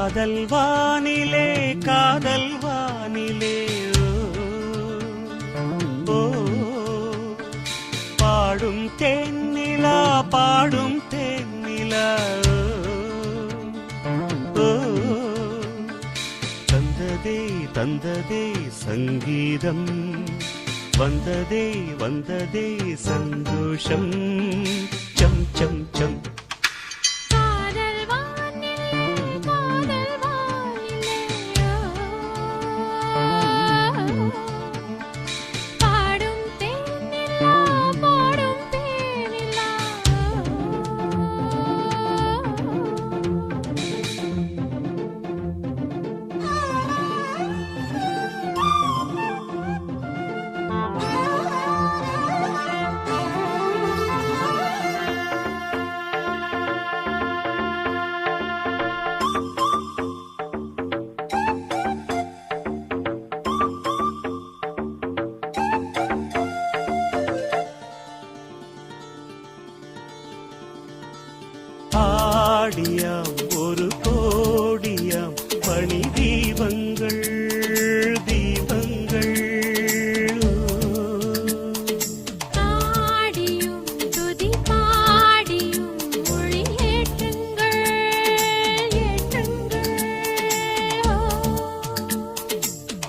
காதல் வானிலே காதல் வானிலே ஓ பாடும் தேனிலா பாடும் தேனிலா ஓ தந்ததே தந்ததே சங்கீதம் வந்ததே வந்ததே சந்தோஷம் சம் சம் சம் ஆடியாம் ஒரு கோடியாம் பணி தீபங்கள் தீபங்கள் பாடியும் துதி பாடியும் மொழி ஏற்றுங்கள் ஏற்றுங்கள்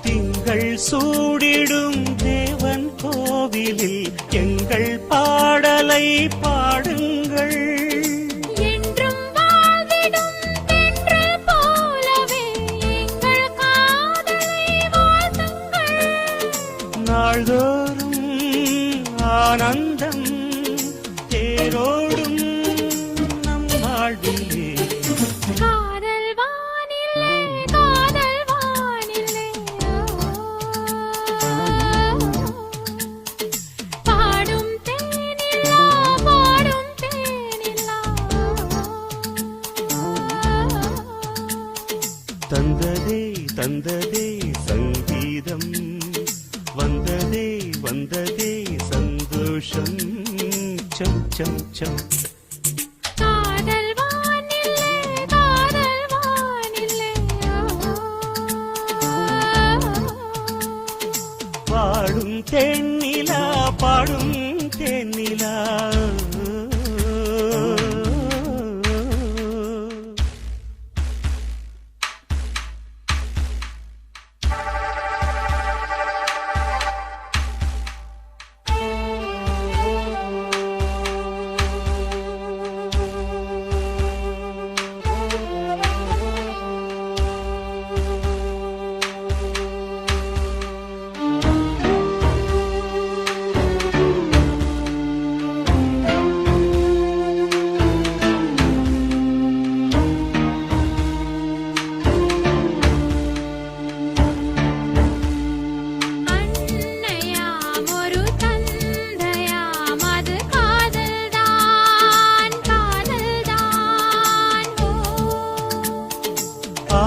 திங்கள் சூடிடும் தேவன் கோவிலில் எங்கள் பாடலை பாடுங்கள் நாள்தோறும் ஆனந்தம் தேரோடும் நம் வாழ்விலே காதல் வானிலே காதல் வானிலே பாடும் தேனிலா பாடும் தேனிலா தந்ததே தந்ததே சங்கீதம் வந்ததே வந்ததே சந்தோஷம் சம் சம் சம் காதல் வானிலே காதல் வானிலே பாடும் தேனிலா பாடும் தேனிலா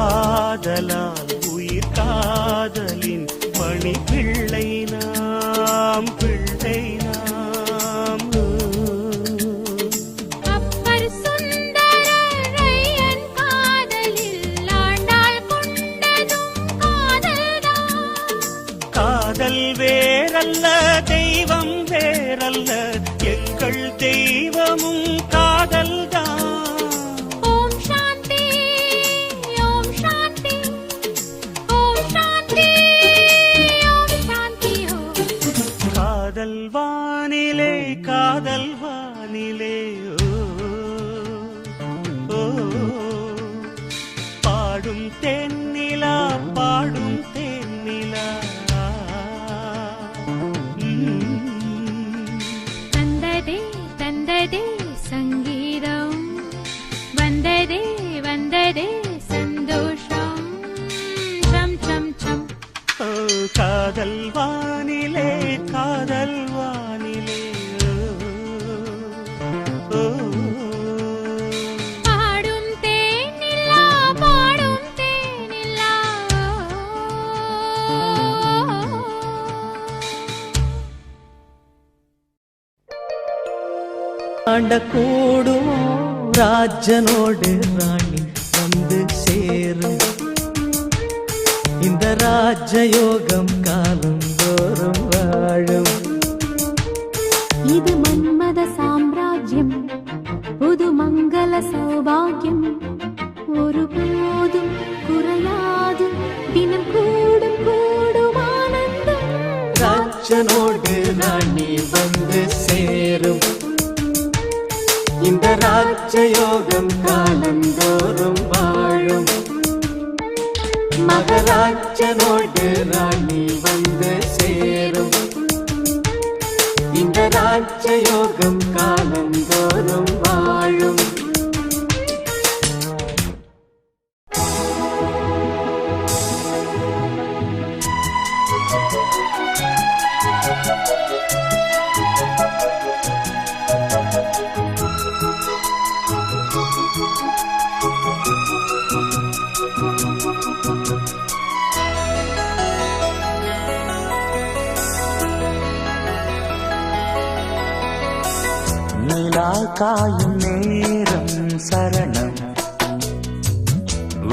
காதலால் உயிர் காதலின் மணி பிள்ளை நாம் பிள்ளை நாம் அப்பர் சுந்தரரையன் காதலில் ஆண்டாள் கொண்டதும் காதல்தான் காதல் வேறல்ல தெய்வம் வேறல்ல எங்கள் தெய்வமும் காதல்தான் காதல் வானிலே காதல் வானிலே ஓ பாடும் தென்னிலா பாடும் தென்னிலா தந்ததே தந்ததே சங்கீதம் வந்ததே வந்ததே சந்தோஷம் சம் சம் சம் காதல் வானிலே காதல் வானிலே பாடும் தேனிலா பாடும் தேனிலா ஆண்ட கூடுமோ ராஜனோடு ராணி வந்து சேர சேரும் இந்த ராஜயோகம் காலம் தோறும் வாழும். இது மன்மத சாம்ராஜ்யம், புது மங்கள சௌபாகியம், ஒருபோதும் குறையாது, தினம் கூடும் கூடும் ஆனந்தம். ராஜனோடு ராணி வந்து சேரும் இந்த ராஜயோகம் காலந்தோறும் வாழும். மகராஜனோடு ராணி வந்து சேரும் இந்த ராஜயோகம் காலந்தோறும் வாழும். நிலா காயும் நேரம் சரணம்,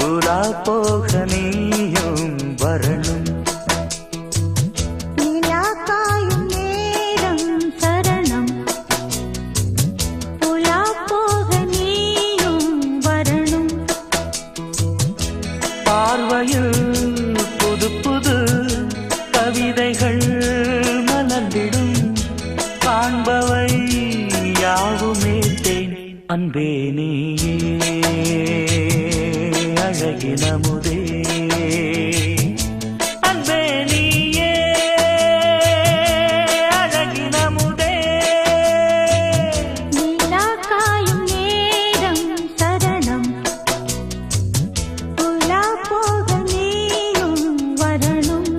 உலா போக நீயும் வரணும். நிலா காயும் நேரம் சரணம், உலா போக நீயும் வரணும். பார்வையில் புது புது கவிதைகள் மலர்ந்திடும், காண்பவை யாவுமே தேன். அன்பே நீயே அழகினமுதே, அன்பே நீயே அழகினமுதே. நிலா காயும் நேரம் சரணம், உலா போக நீயும் வரணும்.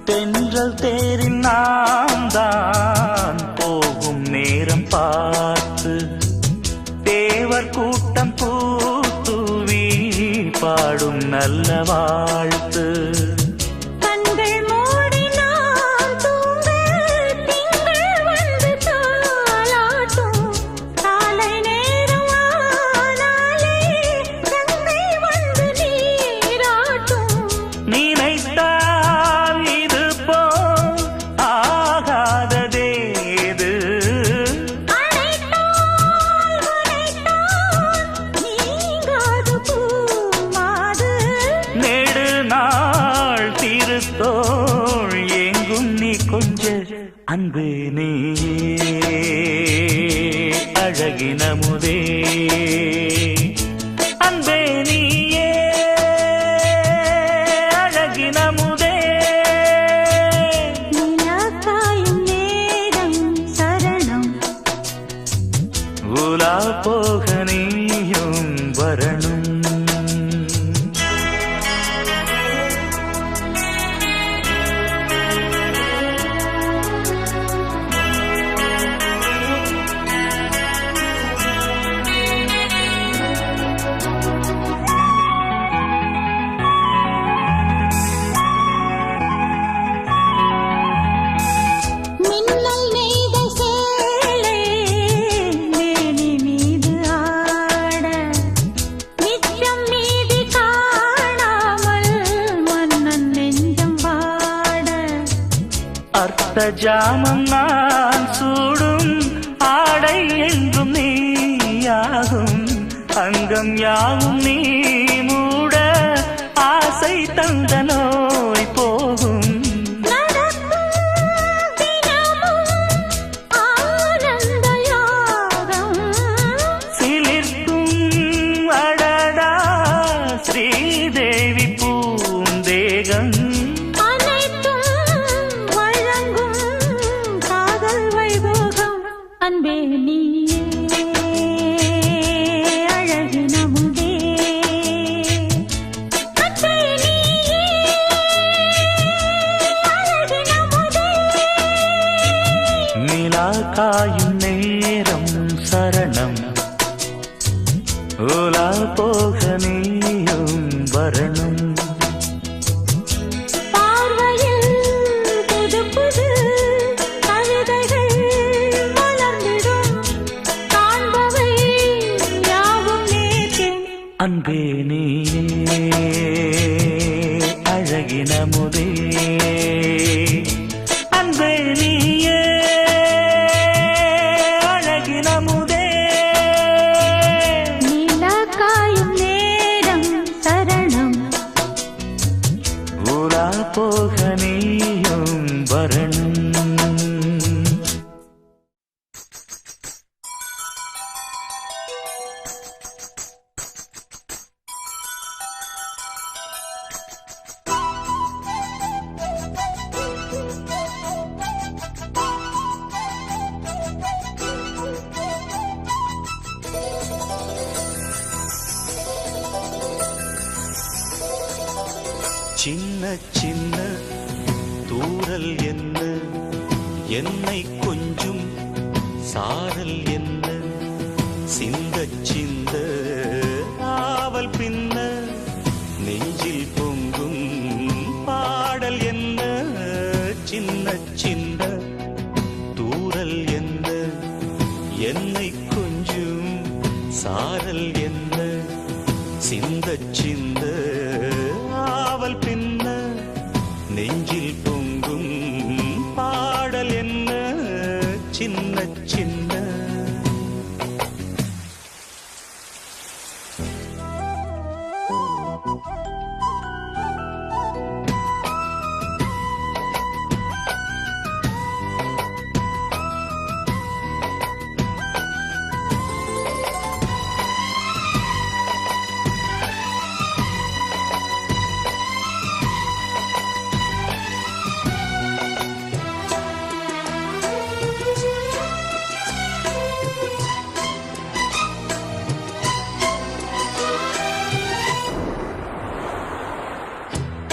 தென்றல் தேரில் நாம் தான் போகும் நேரம் பார்த்து, தேவர் கூட்டம் பூத்துவி பாடும் நல்ல வாழ்த்து. கண்கள் மூடி நாம் தூங்க, திங்கள் வந்து தாலாட்டும். காலை நேரம் ஆனாலே கங்கை வந்து நீராட்டும். நினைத்தால் இது போல் ஆகாததேது, அழைத்தால் உரைத்தால் நீங்காது பூமாது. நெடு நாள் திருத்தோள் எங்கும் நீ கொஞ்ச. அன்பு நீயே அழகினமுதே, அன்பே நீயே அழகினமுதே. நிலா காயும் நேரம் சரணம், உலா போக நீயும் வரணும். மின்னல் நெய்த சேலை மேனி மீது ஆட, நிச்சம் மீதி காணாமல் மன்னன் நெஞ்சம் வாட. அர்த்த ஜாமம் நான் சூடும் ஆடை என்றும் நீயாகும், அங்கம் யாவும் நீ மூட ஆசை தந்த நோய் போகும். நடக்கும் தினமும் ஆனந்த யாகம், சிலிர்க்கும் அடடா ஸ்ரீதேவி பூந்தேகம். அனைத்தும் வழங்கும் காதல் வைபோகம். அன்பே நீயே அழகினமுதே, அன்பே நீயே அழகினமுதே. நிலா காயும் நேரம் சரணம் ஓலா போக நீயும் வரணும் பார்வையில் புது புது கவிதைகள் மலர்ந்திடும் காண்பவை யாவும் நேற்று அன்பே நீயே அழகின முதே அன்பே நீயே அழகின முதே நீலா காயும் நேரம் சரணம் ஊரா போக நீயும் வரணும் சின்ன சின்ன தூரல் என்ன என்னை கொஞ்சும் சாரல் என்ன சிந்த சிந்த ஆவல் பின்ன நெஞ்சில் பொங்கும் பாடல் என்ன சின்ன சின்ன தூரல் என்ன என்னை கொஞ்சும் சாரல் என்ன சிந்த சிந்த ஆவல் பின்ன நெஞ்சில் பொங்கும் பாடல் என்ன சின்ன சின்ன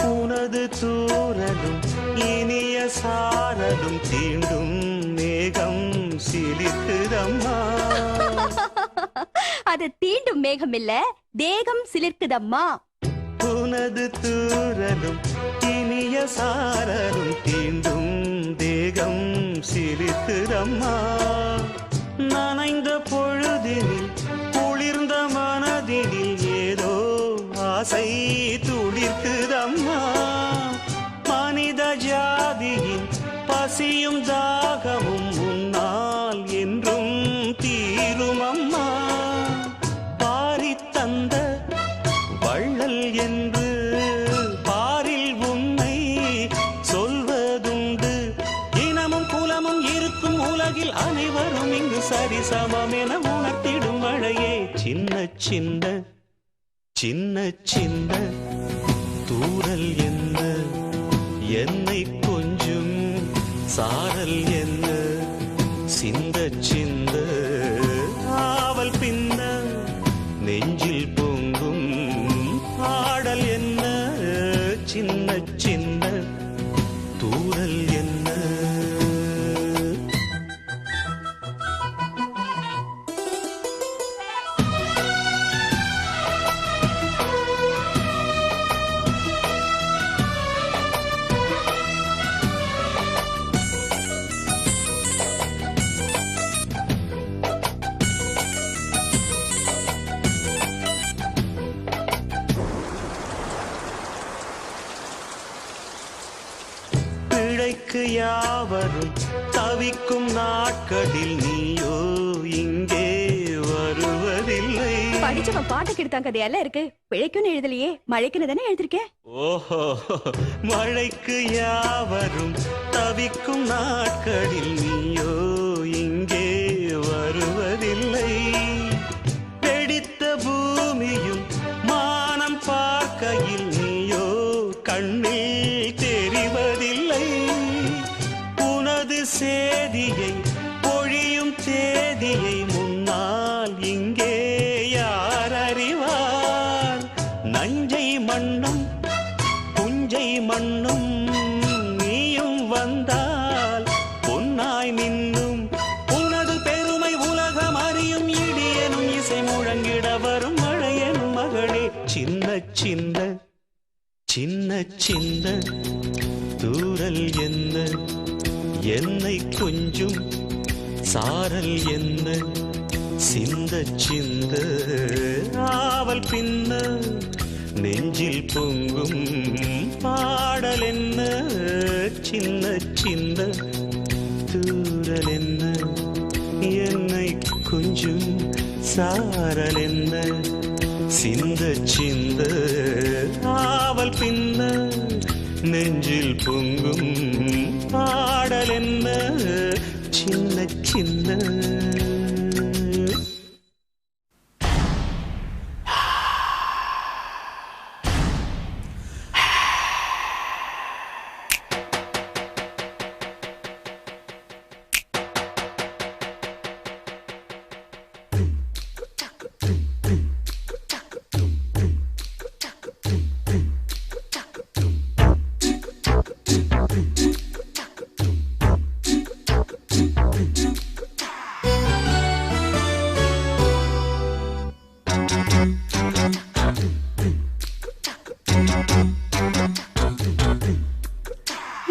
உனது தூரலும் இனிய சாரலும் தீண்டும் மேகம் சிலிர்க்குதம்மா அது தீண்டும் மேகம் இல்ல தேகம் சிலிர்க்குதம்மா உனது தூரலும் இனிய சாரலும் தீண்டும் தேகம் சிலிர்க்குதம்மா நனைந்த பொழுதினில் குளிர்ந்த மனதினில் ஏதோ ஆசை துளிர்க்குதம்மா மனித ஜாதியின் பசியும் தாகமும் முன்னால் என்றும் தீரும் அம்மா பாரி தந்த வள்ளல் என்று பாரில் உன்னை சொல்வதுண்டு இனமும் குலமும் இருக்கும் உலகில் அனைவரும் இங்கு சரிசமம் என உணர்த்திடும் மழையே சின்ன சின்ன சின்ன சின்ன தூரல் என்ன என்னை கொஞ்சும் சாரல் என்ன சிந்த சிந்த ஆவல் பின்ன நெஞ்சில் பொங்கும் பாடல் என்ன சின்ன சின்ன தூரல் என்ன பிழைக்கு யாவரும் தவிக்கும் நாட்களில் நீயோ இங்கே வருவதில்லை படிச்சவன் பாட்டு கெடுத்தான் கதையெல்லாம் இருக்கு பிழைக்குன்னு எழுதலையே மழைக்குன்னு தானே எழுதிருக்கேன் ஓஹோ மழைக்கு யாவரும் தவிக்கும் நாட்களில் நீயோ இங்கே வருவதில்லை வெடித்த பூமியும் மானம் பார்க்கையில் நீயோ கண்ணில் தெரிவதில்லை உனது சேதியை பொழியும் தேதியை முன்னால் இங்கே யார் அறிவார் நஞ்சை மண்ணும் புஞ்சை மண்ணும் நீயும் வந்தால் பொன்னாய் மின்னும் சின்ன சின்ன சின்ன தூரல் என்ன என்னை கொஞ்சம் சாரல் என்ன சிந்த சிந்த ஆவல் பின்ன நெஞ்சில் பொங்கும் பாடல் என்ன சின்ன சின்ன தூரல் என்ன என்னை கொஞ்சம் சாரல் என்ன சிந்த சிந்த ஆவல் பின்ன நெஞ்சில் பொங்கும் பாடல் என்ன சின்ன சின்ன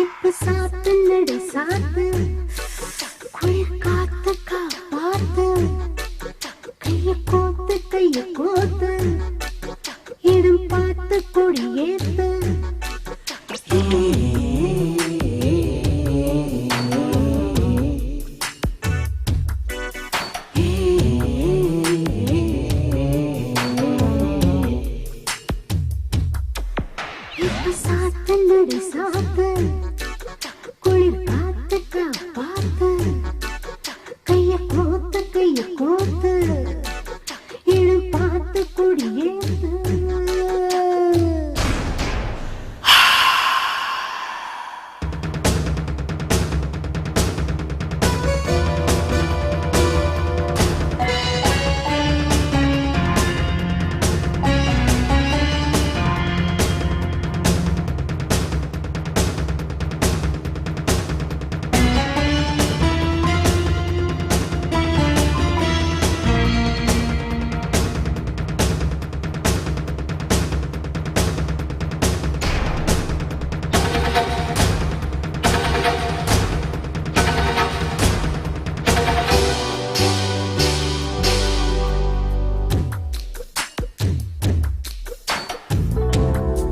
இப்ப சாத்து நடி சாத்து குளிர் காத்து காப்பாத்து கைய கோத்து இடம் பார்த்து கொடியேத்து இப்ப சாத்து நடி சாத்து குளிர் காத்து காப்பாத்து கைய கோத்து இடம் பார்த்து கொடியேத்து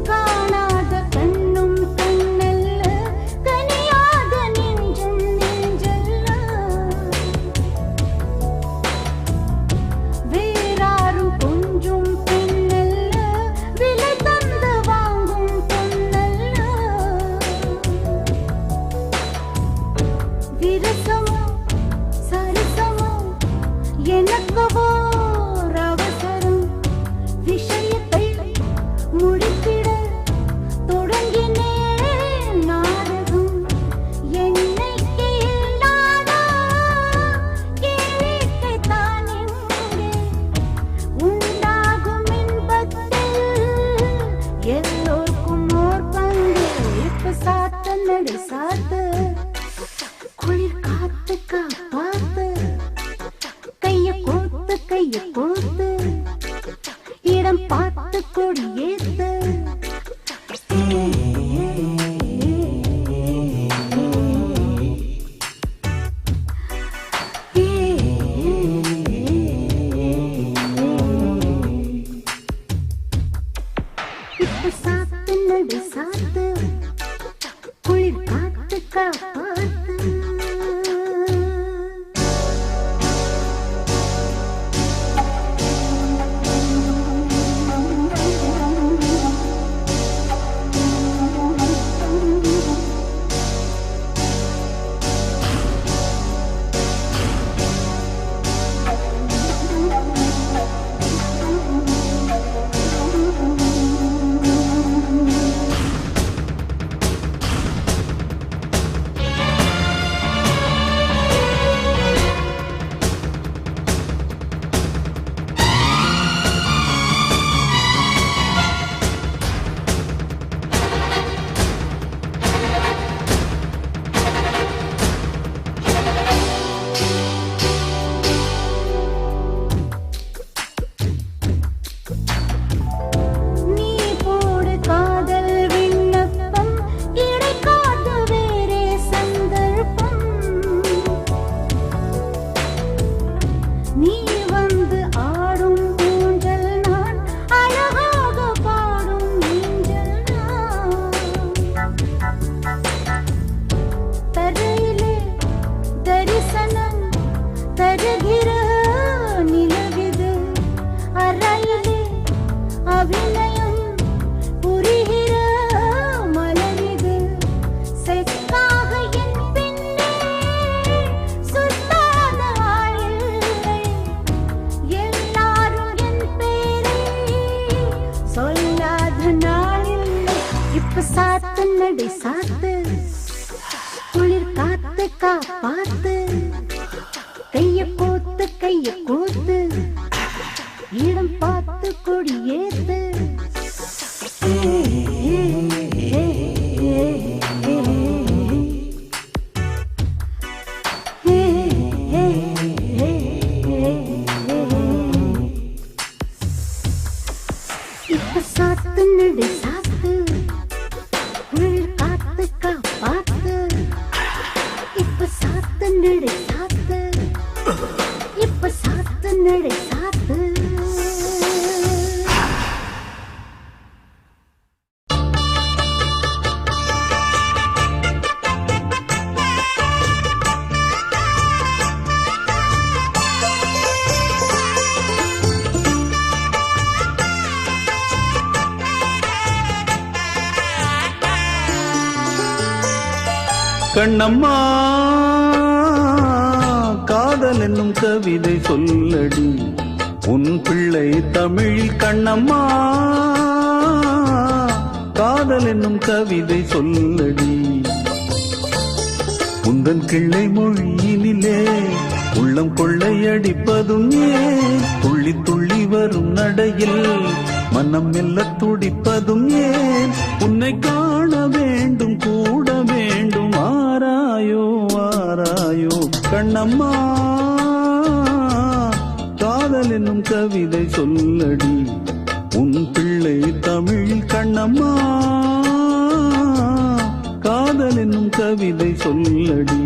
காணாத கண்ணும் கண்ணல்ல கனியாத நெஞ்சும் நெஞ்சல்ல வேறாரும் கொஞ்சும் பெண்ணல்ல விலை தந்து வாங்கும் பொன்னல்ல விரசமோ சரசமோ எனக்கு ஓர் அவசரம் விஷயத்தை முடித்திட தொடங்கினேன் நாடகம் என்னைக்கு இல்லாத கேளிக்கை தான் இங்கே உண்டாகும் இன்பத்தில் எல்லோருக்கும் ஓர் பங்கு இப்ப சாத்து நடு சாத்து குளிர் காத்து காப்பாத்து கைய கோத்து இடம் பார்த்து கொடியேத்து இப்ப சாத்து நடு சாத்து குளிர் காத்து காப்பாத்து நடி சாத்து குளிர் காத்து காப்பாத்து கைய கோத்து இடம் பார்த்து கொடியேத்து இப்ப சாத்து நடி சாத்து குளிர் காத்து காப்பாத்து இப்ப சாத்து நடி சாத்து இப்ப சாத்து நடி சாத்து கண்ணம்மா காதல் என்னும் கவிதை சொல்லடி உன் பிள்ளை தமிழில் கண்ணம்மா காதல் என்னும் கவிதை சொல்லடி உந்தன் கிள்ளை மொழியினிலே உள்ளம் கொள்ளையடிப்பதும் ஏன் துள்ளி துள்ளி வரும் நடையில் மனம் மெல்ல துடிப்பதும் ஏன் உன்னை காண வேண்டும் கூட வேண்டும் ஆராயோ ஆராயோ கண்ணம்மா காதல் என்னும் கவிதை சொல்லடி உன் பிள்ளை தமிழில் கண்ணம்மா காதல் என்னும் கவிதை சொல்லடி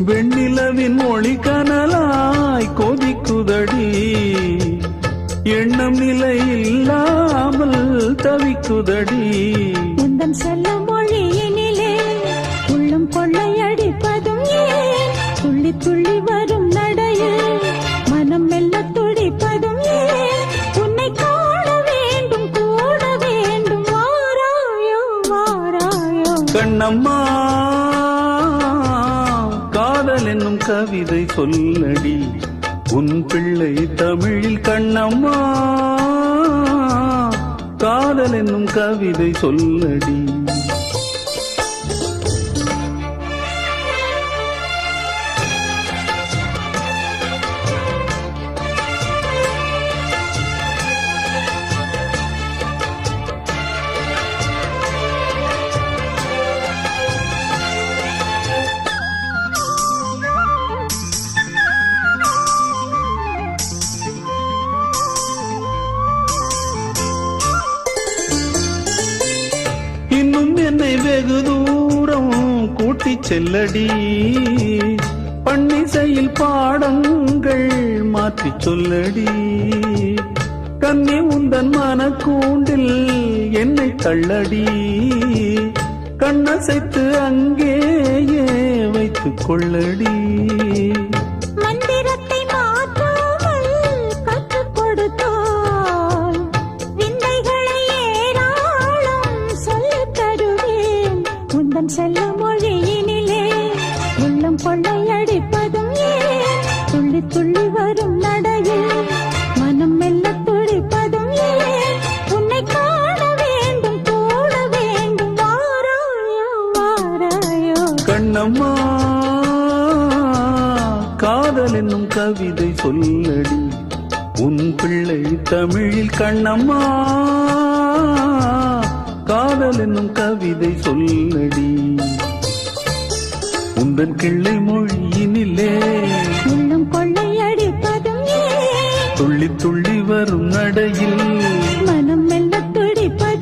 வெண்ணிலவின் மொழி கனலாய் கொதிக்குதடி எண்ணம் நிலை இல்லாமல் தவிக்குதடி உந்தன் செல்ல மொழியினிலே உள்ளம் கொள்ளையடிப்பதும் ஏன் துள்ளி துள்ளி வரும் நடையில் மனம் மெல்ல துடிப்பதும் ஏன் உன்னை காண வேண்டும் கூட வேண்டும் வாராயோ வாராயோ கண்ணம்மா காதல் என்னும் கவிதை சொல்லடி உன் பிள்ளை தமிழில் கண்ணம்மா காதல் என்னும் கவிதை சொல்லடி இன்னும் என்னை வெகு தூரம் கூட்டிச் செல்லடி பன்னிசையில் பாடங்கள் மாற்றிச் சொல்லடி கண்ணி உந்தன் மனக்கூண்டில் என்னை தள்ளடி கண்ணசைத்து அங்கேயே வைத்துக் கொள்ளடி மந்திரத்தை மாற்றாமல் கற்றுக் கொடுத்தால் விந்தைகளை ஏராளம் சொல்லித் தருவேன் உந்தன் செல்ல மொழியினிலே உள்ளம் கொள்ளையடிப்பதும் ஏன் துள்ளி துள்ளி வரும் நடையில் மனம் மெல்ல துடிப்பதும் ஏன் உன்னை காண வேண்டும் கூட வேண்டும் வாராயோ வாராயோ கண்ணம்மா காதல் என்னும் கவிதை சொல்லடி உன் பிள்ளை தமிழில் கண்ணம்மா காதல் என்னும் கவிதை சொல்லடி உந்தன் கிள்ளை மொழியினிலே உள்ளம் கொள்ளையடிப்பதும் ஏன் துள்ளி துள்ளி வரும் நடையில் மனம் மெல்ல துடிப்பதும்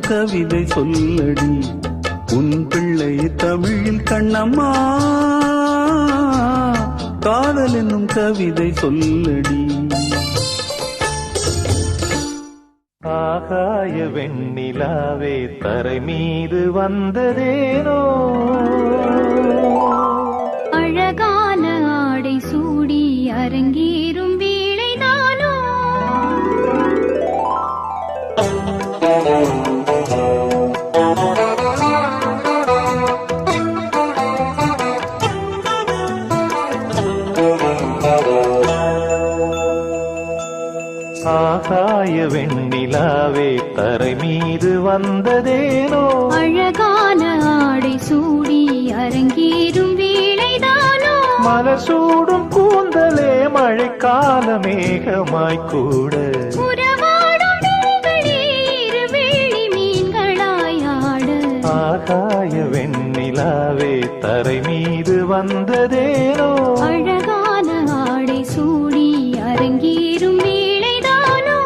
கவிதை சொல்லடி உன் பிள்ளை தமிழில் கண்ணம்மா காதல் என்னும் கவிதை சொல்லடி. ஆகாய வெண்ணிலாவே தரை மீது வந்ததேனோ அழகான ஆடை சூடி அரங்கேறும் வேளைதானோ ஆகாய வெண்ணிலாவே தரை மீது வந்ததேனோ அழகான ஆடை சூடி அரங்கேறும் வேளைதானோ மலர் சூடும் கூந்தலே மழைக்கால மேகமாய் கூட உறவாடும் விழிகளே இருவெள்ளி மீன்களாய் ஆட ஆகாய வெண்ணிலாவே தரை மீது வந்ததேனோ அழகான ஆடை சூடி அரங்கேறும் வேளைதானோ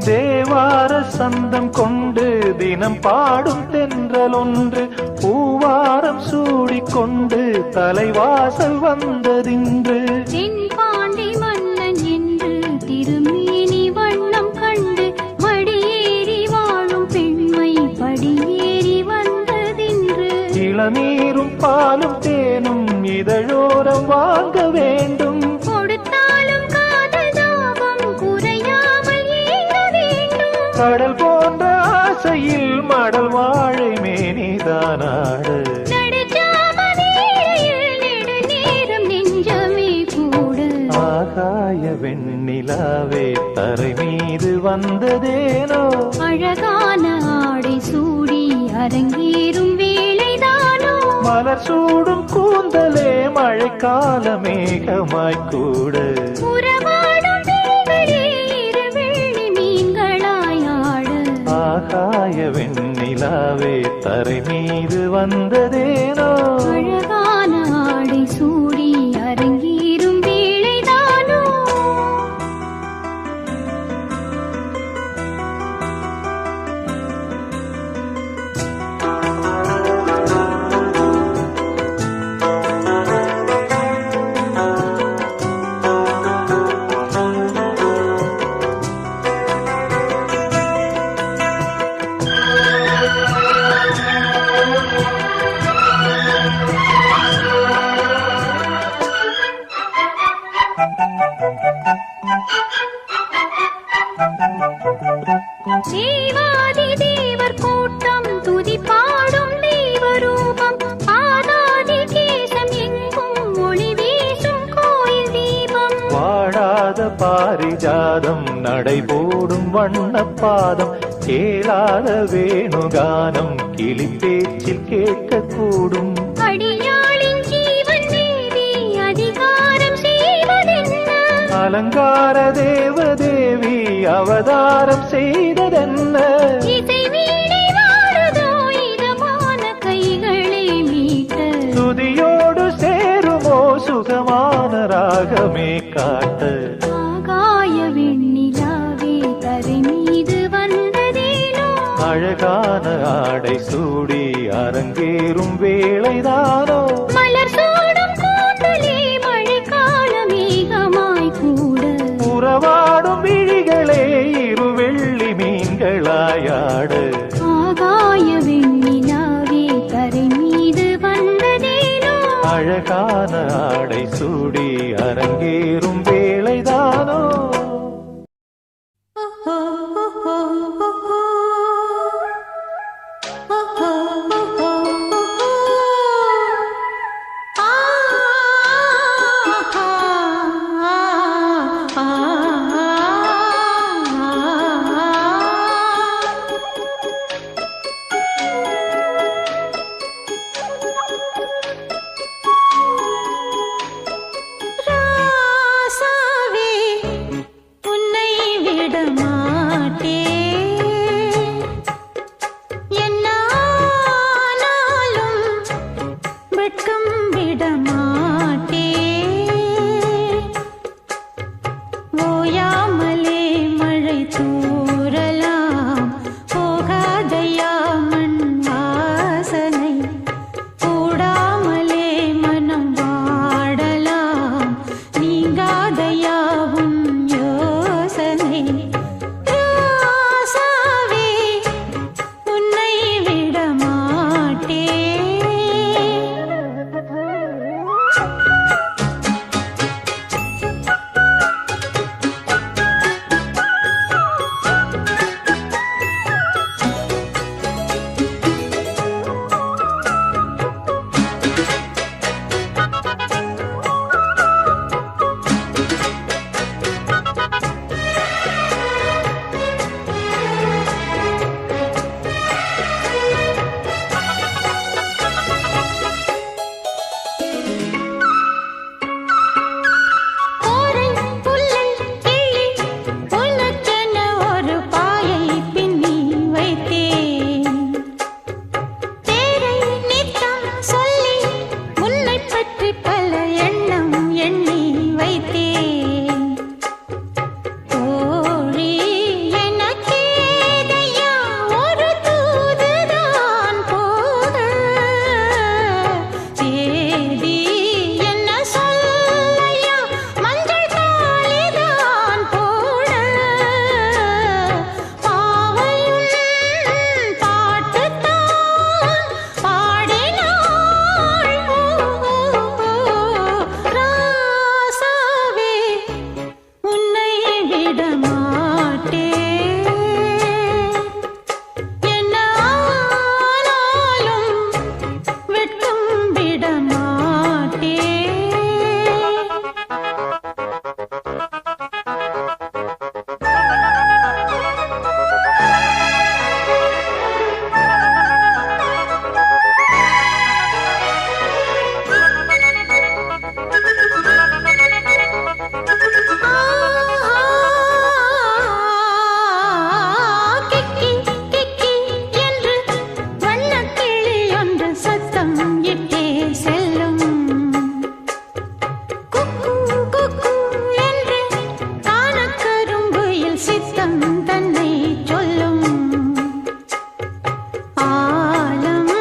தேவார சந்தம் கொண்டு தினம் பாடும் தென்றல் ஒன்று பூவாரம் சூடிக்கொண்டு தலைவாசல் வந்ததின்று தென்பாண்டி மன்னன் என்று திருமேனி வண்ணம் கண்டு மடியேறி வாழும் பெண்மை படியேறி வந்ததின்று இளநீரும் பாலும் தேனும் இதழோரம் வாங்க வேண்டும் கொடுத்தாலும் காதல் தாபம் குறையாமல் ஏங்க வேண்டும் கடல் போன்ற ஆசையில் மடல் வாழை மேனிதானாடு நடுஜாம வேளையில் நெடுநேரம் நெஞ்சமே கூட ஆகாய வெண்ணிலாவே தரை மீது வந்ததேனோ அழகான ஆடை சூடி அரங்கேறும் வேளைதானோ மலர் சூடும் கூந்தலே மழைக்கால மேகமாய் கூட உறவாடும் விழிகளே இருவெள்ளி மீன்களாய் ஆட ஆகாய வெண்ணிலாவே தரை மீது வந்ததேனோ அழகான ஆடை சூடி அரங்கேறும் வேளைதானோ தேவாதி தேவர் கூட்டம் துதி பாடும் தெய்வரூபம் ஆதாதி கேசம் எங்கும் ஒளி வீசும் கோயில் தீபம் வாடாத பாரிஜாதம் நடைபோடும் வண்ணப்பாதம் கேளாத வேணுகானம் கிளி பேச்சில் கேட்கக்கூடும் அடியாளின் ஜீவன் தேவி அதிகாரம் செய்வதென்ன அலங்கார தேவதேவி அவதாரம் செய்ததென்ன இசை வீணை வாடுதோ இதமான கைகளை மீட்ட துதியோடு சேருமோ சுகமான ராகமே காட்ட ஆகாய வெண்ணிலாவே தரை மீது வந்ததேனோ அழகான ஆடை சூடி அரங்கேறும் வேளைதானோ மலர் சூடும் கூந்தலே மழைக்கால மேகமாய் கூட உறவாடும் விழிகளே இருவெள்ளி மீன்களாயாடு ஆகாய வெண்ணிலாவே தரை மீது வந்ததேனோ அழகான ஆடை சூடி அரங்கேறும் வேளைதானோ ஆ சத்தம் இட்டே செல்லும் குக்கு குக்கு என்று கானக்கரும்புயில் சித்தம் தன்னை சொல்லும் ஆலம்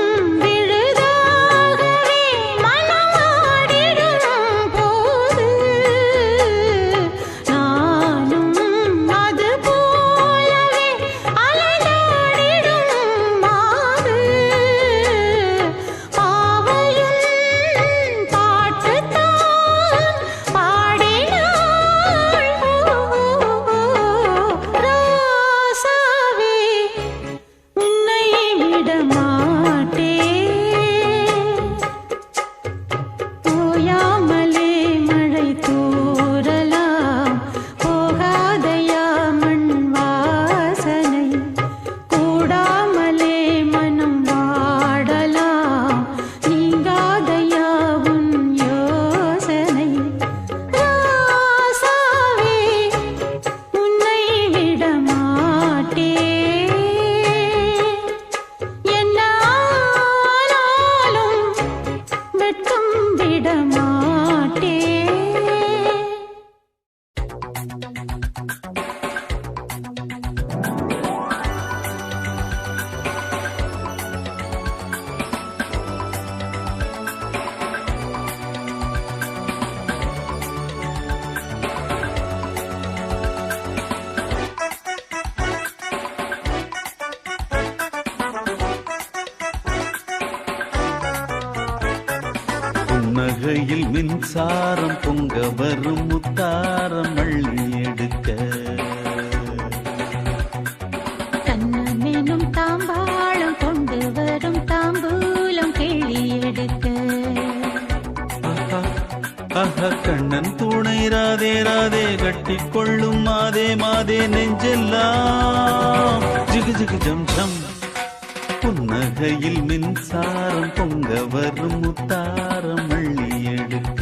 விழுதாகவே மனமாடிடும் போது நானும் அது போலவே அலையாடிடும் மாது பாவையும் பாட்டுத்தான் பாடினாள் ராசாவே உன்னை விட மாட்டேன் ஓயாமலே மழை தூறலாம் போகாதையா மண் வாசனை கூடாமலே மனம் வாடலாம் நீங்காதையா உன் யோசனை ராசாவே உன்னை விட மாட்டேன் என்ன ஆனாலும் வெட்கம் விட மாட்டேன் புன்னகையில் மின்சாரம் பொங்க வரும் முத்தாரம் அள்ளி எடுக்க கண்ணமெனும் தாம்பாளம் கொண்டு வரும் தாம்பூலம் கிள்ளி எடுக்க ஆஹா, ஆஹா, கண்ணன் துணை ராதே ராதே கட்டிக்கொள்ளும் மாதே மாதே நெஞ்செல்லாம் ஜிகு ஜிகு ஜம் ஜம் புன்னகையில் மின்சாரம் பொங்க வரும் முத்தாரம் அள்ளி எடுக்க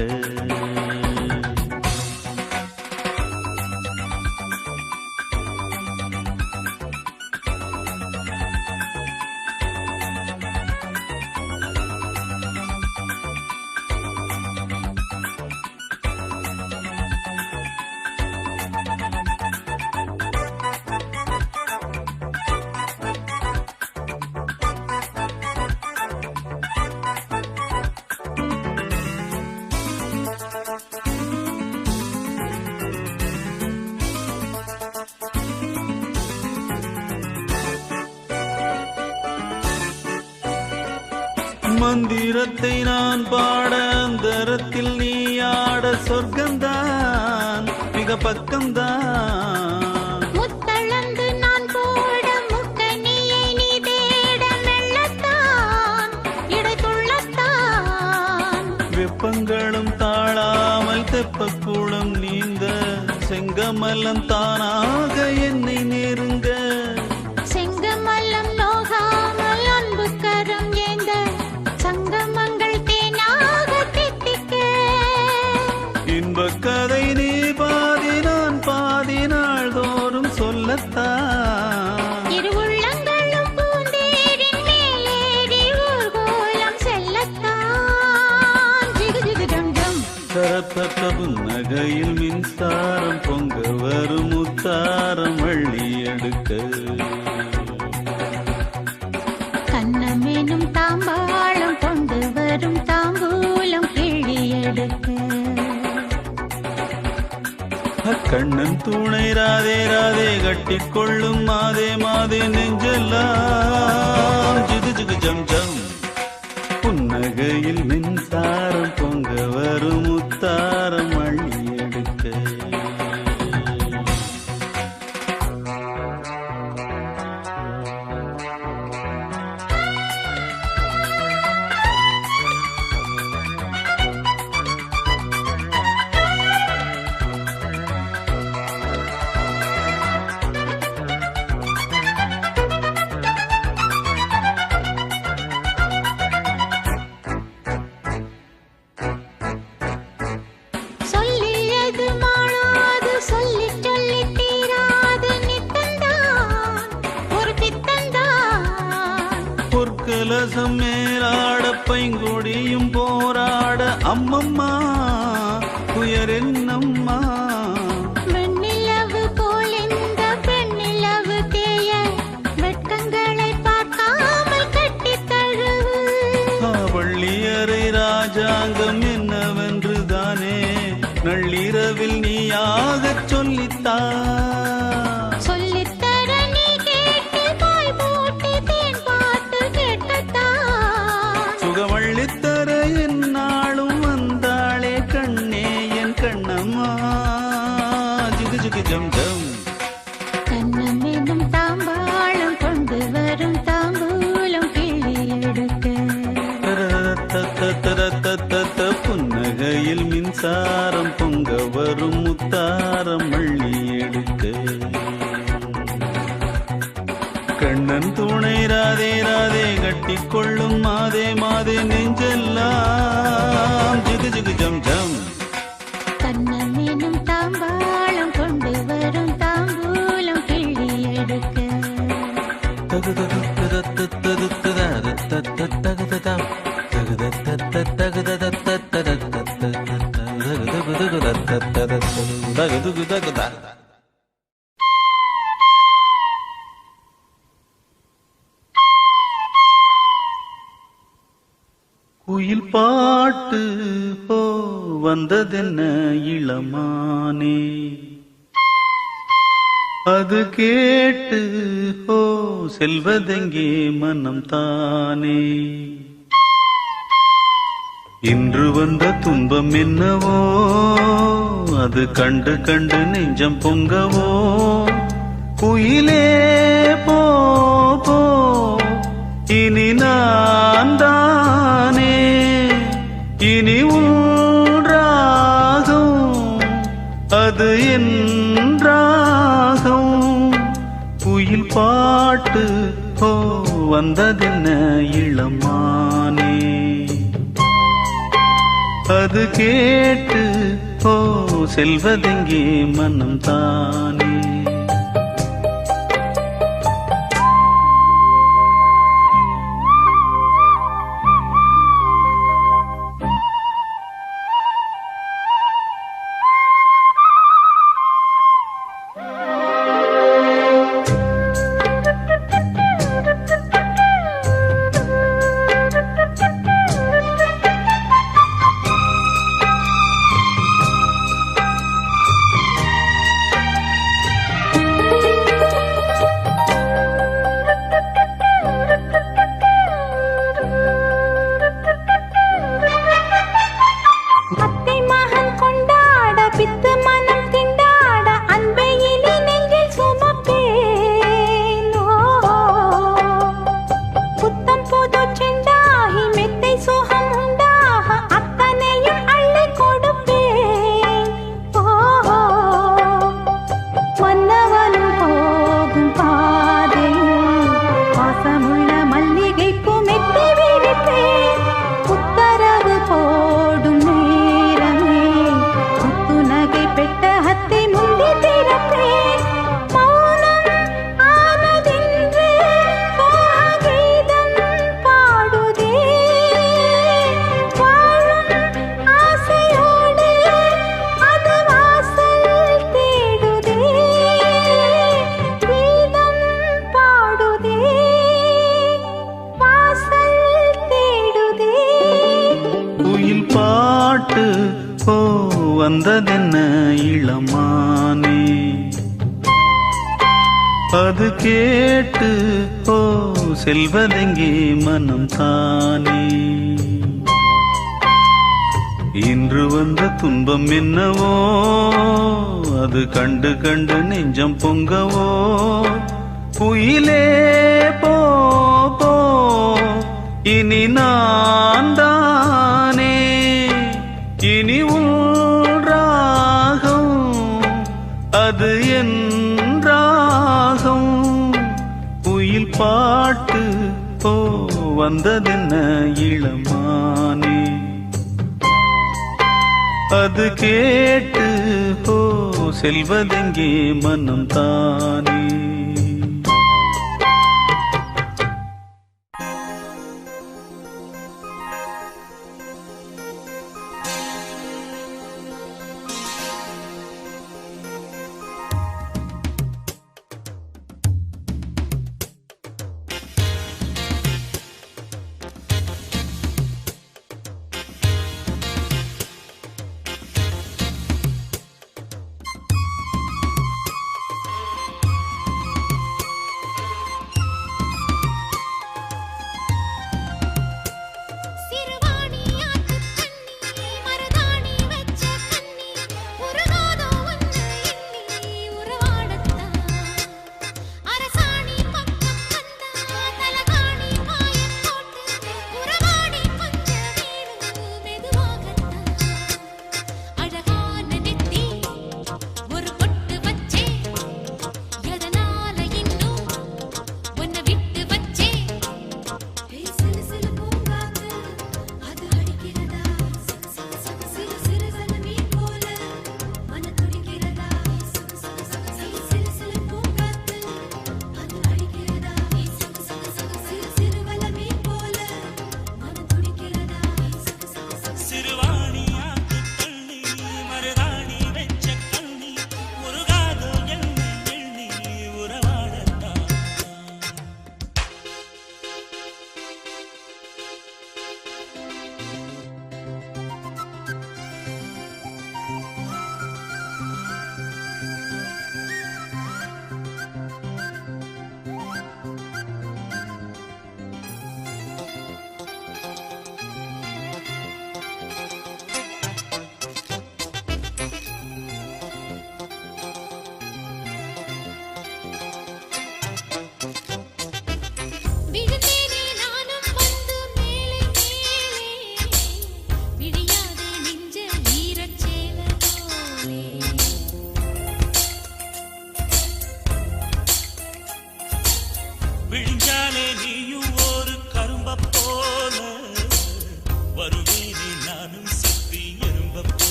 மந்திரத்தை நான் பாட அந்தரத்தில் நீ ஆட சொர்க்கம்தான் மிக பக்கம்தான் முத்தளந்து நான் போட முக்கனியை நீ தேட மெல்லத்தான் இடைத்துள்ளத்தான் வெப்பங்களும் தாழாமல் தெப்பக்கூடம் நீந்த செங்கமலம் தானாக என்னை நெருங்க செங்கமல்லம் நோகாமல் அன்பு கரம் ஏந்த சங்கமங்கள் தேனாக தித்திக்க இன்பக் கதை நீ பாதி நான் பாதி நாள்தோறும் சொல்லத்தான் இரு உள்ளங்களும் பூந்தேரின் மேலேறி ஊர்கோலம் செல்லத்தான் ஜிகு ஜிகு ஜம் ஜம் தரத்தக்க புன்னகையில் மின்சாரம் பொங்க வரும் முத்தாரம் அள்ளி எடுக்க கண்ணமெனும் தாம்பாளம் கொண்டு வரும் தாம்பூலம் கிள்ளி எடுக்க கண்ணன் துணை ராதே ராதே கட்டிக்கொள்ளும் மாதே மாதே நெஞ்செல்லாம் ஜிகு ஜிகு ஜம் ஜம் புன்னகையில் மின்சாரம் பொங்க வரும் முத்தாரம் அள்ளி எடுக்க சொல்லியது மாளா பொன்கொடியும் போராட அம்மம்மா துயர் என்னம்மா வெண்ணிலவு போல் இந்த பெண்ணிலவு தேய வெட்கங்களை பார்க்காமல் கட்டித் தழுவு. வள்ளியரை ராஜாங்கம் என்னவென்று தானே நள்ளிரவில் நீயாகச் சொல்லித்தா சொல்லித்தர நீ கேட்டு பாய் போட்டு தேன் பாட்டு கேட்டத்தான். சுகவள்ளித்தர என்னாலும் வந்தாளே கண்ணே என் கண்ணம்மா ஜிகு ஜிகு ஜம் ஜம் கண்ணம் என்னும் தாம்பாளம் கொண்டு வரும் தாம்பூலம் கிள்ளி எடுக்க. தரதரதரதரதரதரதர புன்னகையில் மின்சாரம் பொங்க வரும் முத்தாரம் அள்ளி எடுக்க கண்ணன் துணை ராதே ராதே கட்டிக்கொள்ளும் மாதே மாதே நெஞ்செல்லாம் ஜிகு ஜிகு ஜம் ஜம் கண்ணம் என்னும் தாம்பாளம் கொண்டு வரும் தாம்பூலம் கிள்ளி எடுக்க. குயில் பாட்டு ஹோ வந்ததென்ன இளமானே அது கேட்டு ஹோ செல்வதெங்கே மனம் தானே இன்று வந்த துன்பம் என்னவோ அது கண்டு கண்டு நெஞ்சம் பொங்கவோ குயிலே போ போ இனி நான் தானே இனி உன்றாகும் அது என்றாகும் குயில் பாட்டு ஓ வந்ததென்ன இளமானே அது கேட்டு ஓ செல்வதெங்கே மனம் தானே வந்ததென்ன இளமானே அது கேட்டு ஓ செல்வதெங்கே மனம் தானே இன்று வந்த துன்பம் என்னவோ அது கண்டு கண்டு நெஞ்சம் பொங்கவோ குயிலே போ போ இனி நான் தானே இனி ராகம் அது என் ராகம் குயில் பாட்டு ஓ வந்ததென்ன இளமானே அது கேட்டு ஓ செல்வதெங்கே மனம் தானே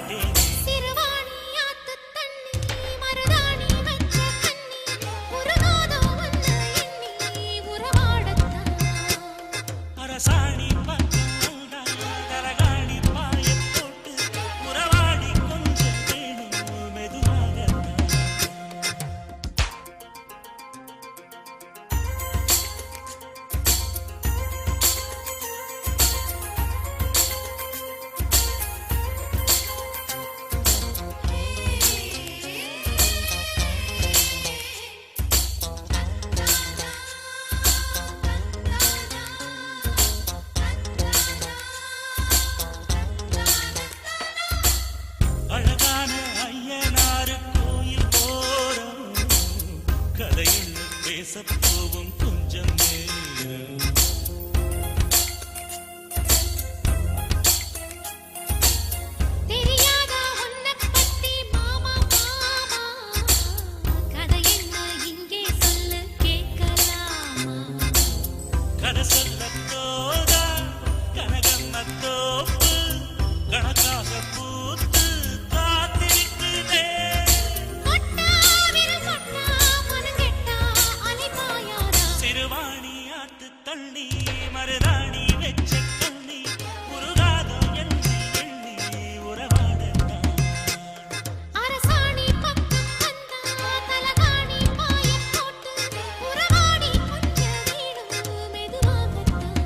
மாட்டேன் சிறுவாணி ஆத்து தண்ணி மருதாணி வச்ச கண்ணி உருகாதோ உன்னை எண்ணி உறவாடத்தான் அரசாணி பக்கம் தரகாணி பாய போட்டு உறவாடி கொஞ்சம் வேணும் மெதுவாகத்தான் அழகான ஐயனாரு கோயில் போறோம் கதையில் பேசப் போவும் கொஞ்சம் நேரம் தெரியாதா உன்னைப் பத்தி மாமா மாமா கதை என்ன இங்கே சொல்லு கேட்கலாமா கதை சொல்லத் தோதா கனகம்மத்தோப்பு கணக்காக பூத்து காத்திருக்குதே கொட்டாவிரு கொட்டா மனங்கெட்டா அலைபாயாதா சிறுவாணி ஆத்து தண்ணி மருதாணி வெச்ச கண்ணி உருகாதோ எண்ணி எண்ணி உறவாடத்தான் அரசாணி பக்கம் வந்தா தலகாணி பாயப் போட்டு உறவாடி கொஞ்சம் வேணும் மெதுவாகத்தான்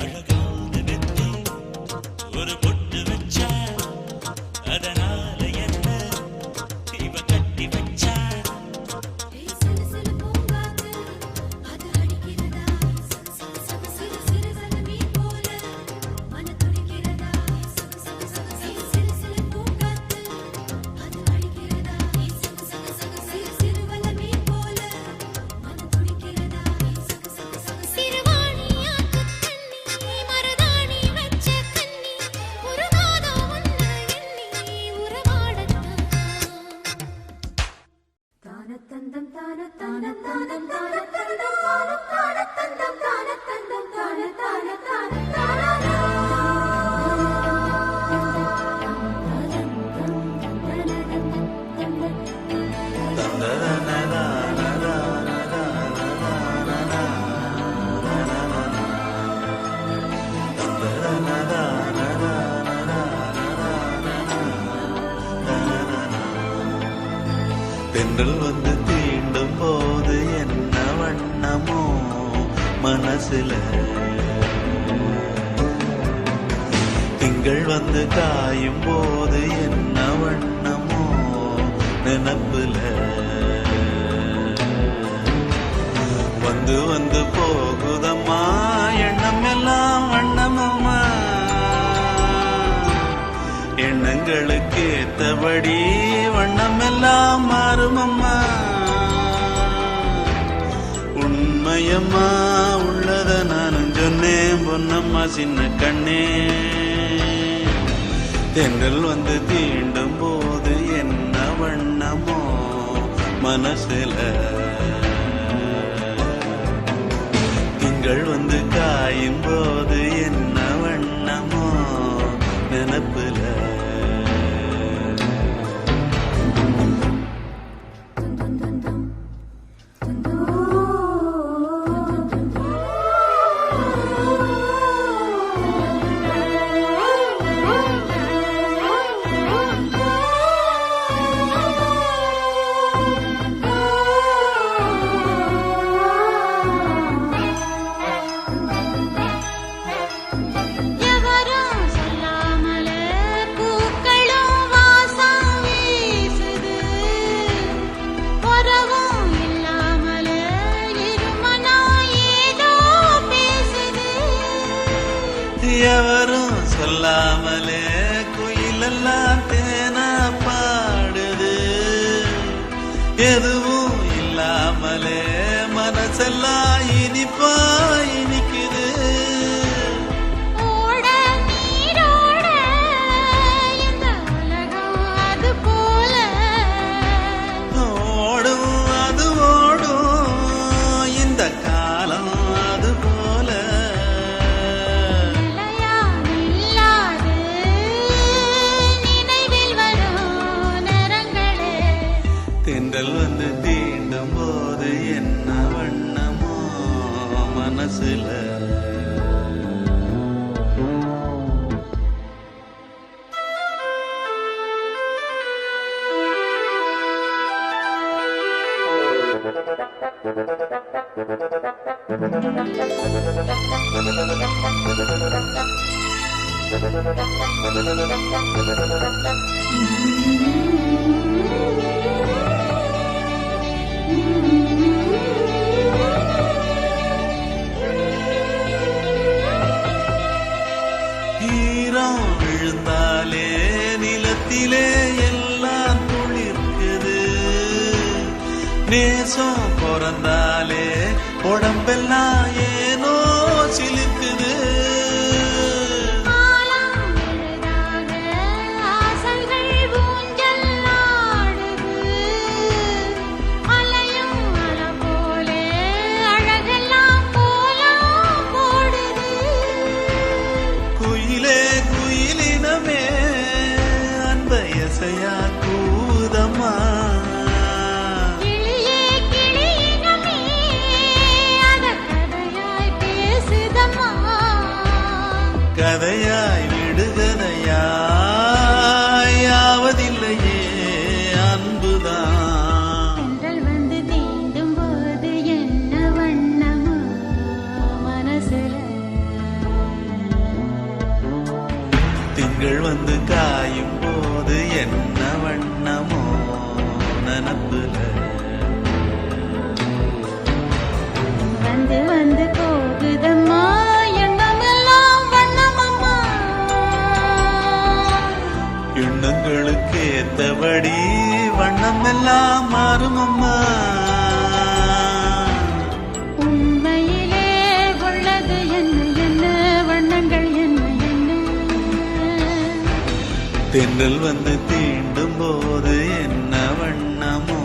அழகான நெத்தி ஒரு பொட்டு வச்சா அதனால என்ன இவ கட்டி வச்சா சிறு சிறு பூங்காத்து அது அடிக்கிறதா சிறு சிறு சலமீன் போல மன துடிக்கிறதா சிறு சிறு பூங்காத்து அது அடிக்கிறதா சிறு சிறு வலமீன் போல மன துடிக்கிறதா சிறுவாணி ஆத்து தண்ணி மருதாணி வச்ச கண்ணி உருகாதோ உன்னை எண்ணி உறவாடத்தான் தானத்தந்தம் தானத்தந்தம் தானத்தந்தம் தானத்தந்தம் தானத்தந்தம் தென்றல் வந்து தீண்டும் போது என்ன வண்ணமோ மனசுல திங்கள் வந்து காயும் போது என்ன வண்ணமோ நினப்புல வந்து வந்து போகுதம்மா எண்ணம் எல்லாம் வண்ணமம்மா எண்ணங்களுக்கு ஏத்தபடி வண்ணம் எல்லாம் மாறுமம்மா உண்மையம்மா உள்ளத நானும் சொன்னேன் பொன்னம்மா சின்ன கண்ணே தென்றல் வந்து தீண்டும் போது என்ன வண்ணமோ மனசுல திங்கள் வந்து காயும் போது என்ன வண்ணமோ நினப்புல எவரும் சொல்லாமலே பூக்களும் வாசம் வீசுது உறவும் இல்லாமலே இருமனா ஏதோ பேசுது எவரும் சொல்லாமலே குயிலெல்லாம் தேனா பாடுது எதுவும் இல்லாமலே மனசெல்லாம் இனிப்பா இனிக்குது ஓட நீரோட இந்த உலகம் அது போல ஓடும் அது ஓடும் இந்த காலம் அது போல நிலையா நில்லாது ஈரம் விழுந்தாலே நிலத்திலே எல்லாம் துளிர்க்குது, நேசம் பிறந்தாலே உடம்பெல்லாம் ஏனோ சிலிர்க்குது. குயிலே குயிலினமே அன்பயசையா கூதம்மா, கதையாய் விடுகதையாய் யாவதில்லையே அன்புதான். தென்றல் வந்து தீண்டும் போது என்ன வண்ணமோ மனசுல, திங்கள் வந்து காயும் போது என்ன வண்ணமோ நனப்புல, வந்து வந்து போகுதம்மா எண்ணமெல்லாம் வண்ணமம்மா. எண்ணங்களுக்கு ஏத்தபடி வண்ணம் எல்லாம் மாறுமம்மா. உண்மையிலே உள்ளது என்ன என்ன வண்ணங்கள் என்ன என்ன, தென்றல் வந்து தீண்டும் போது என்ன வண்ணமோ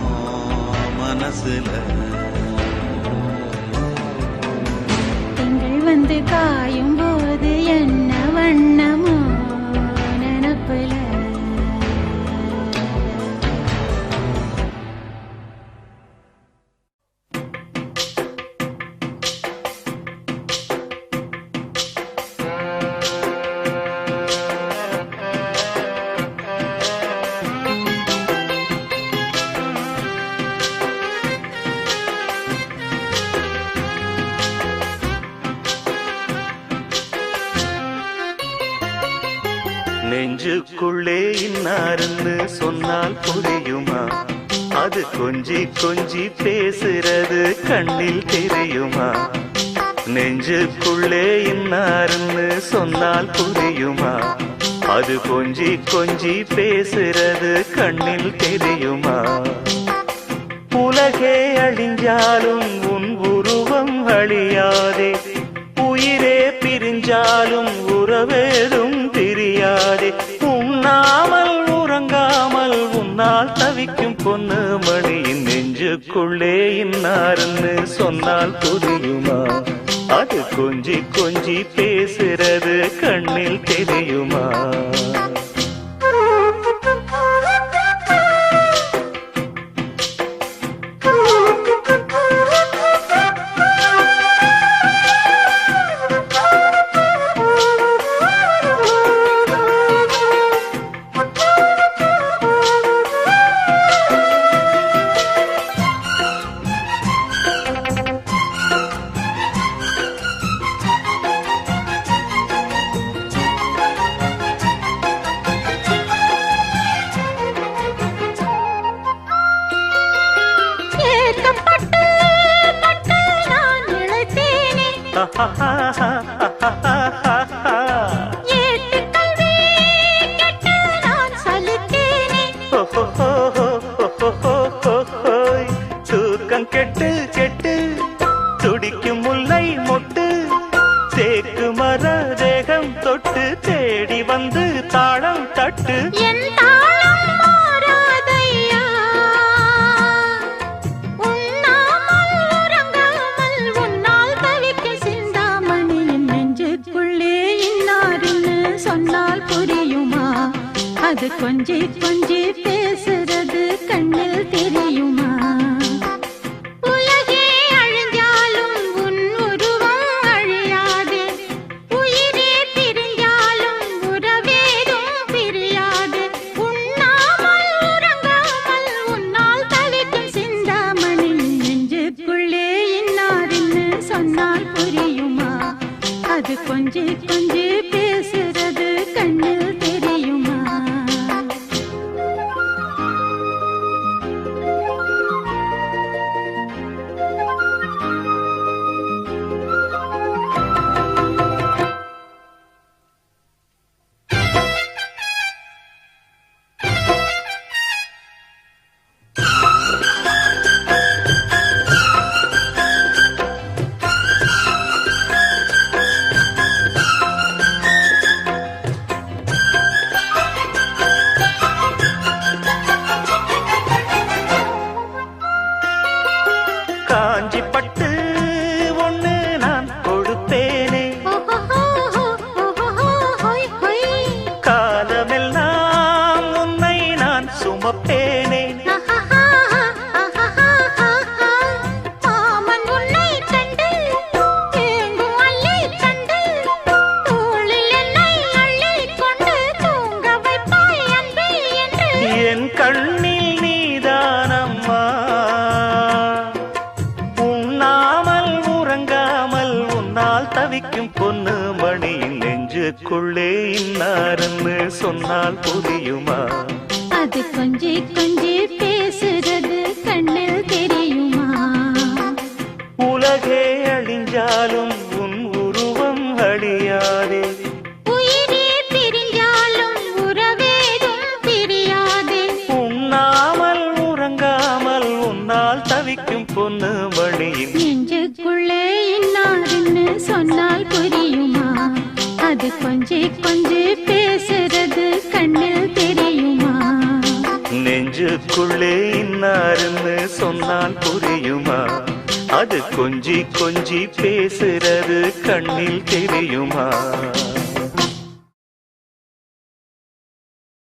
மனசுல, திங்கள் வந்து காயும் போது என்ன வண்ணமோ நினப்புல. நெஞ்சுக்குள்ளே இன்னாருன்னு சொன்னால் புரியுமா? அது கொஞ்சி கொஞ்சி பேசுறது கண்ணில் தெரியுமா? நெஞ்சுக்குள்ளே இன்னாருன்னு சொன்னால் புரியுமா? அது கொஞ்சி கொஞ்சி பேசுறது கண்ணில் தெரியுமா? உலகே அழிஞ்சாலும் உன் உருவம் அழியாதே, உயிரே பிரிஞ்சாலும் உறவேதும் பிரியாதே. உண்ணாமல் உறங்காமல் உன்னால் தவிக்கும் பொண்ணு மணியின் நெஞ்சுக்குள்ளே இன்னாருன்னு சொன்னால் புரியுமா? அது கொஞ்சி கொஞ்சி பேசுறது கண்ணில் தெரியுமா? தூக்கம் கெட்டு கெட்டு துடிக்கும் முல்லை மொட்டு, தேக்கு மர தேகம் தொட்டு தேடி வந்து தாளம் தட்டு. என் தாளம் மாறாதையா, உண்ணாமல் உறங்காமல் உன்னால் தவிக்க சிந்தாமணியின் நெஞ்சுக்குள்ளே இன்னாருன்னு சொன்னால் புரியுமா? அது கொஞ்சி கொஞ்சி பேசுறது கண்ணில் தெரியுமா? உலகே அழிஞ்சாலும் உன் உருவம் அழியாதே, உயிரே பிரிஞ்சாலும் உறவேதும் பிரியாதே. உண்ணாமல் உறங்காமல் உன்னால் தவிக்கும் சிந்தாமணி நெஞ்சுக்குள்ளே இன்னாருன்னு சொன்னார் நெஞ்சுக்குள்ளே இன்னாருன்னு சொன்னால் புரியுமா? அது கொஞ்சி கொஞ்சி பேசுறது கண்ணில் தெரியுமா? உலகே அழிஞ்சாலும் உன் உருவம் அழியாதே. உயிரே பிரிஞ்சாலும் உறவேதும் பிரியாதே. உண்ணாமல் உறங்காமல் உன்னால் தவிக்கும் பொண்ணு மணியின் நெஞ்சுக்குள்ளே இன்னாருன்னு சொன்னால் புரியுமா? அது கொஞ்சி கொஞ்சி பேசுறது கண்ணில் தெரியுமா? நெஞ்சுக்குள்ளே இன்னாருன்னு சொன்னால் புரியுமா? அது கொஞ்சி கொஞ்சி பேசுறது கண்ணில் தெரியுமா?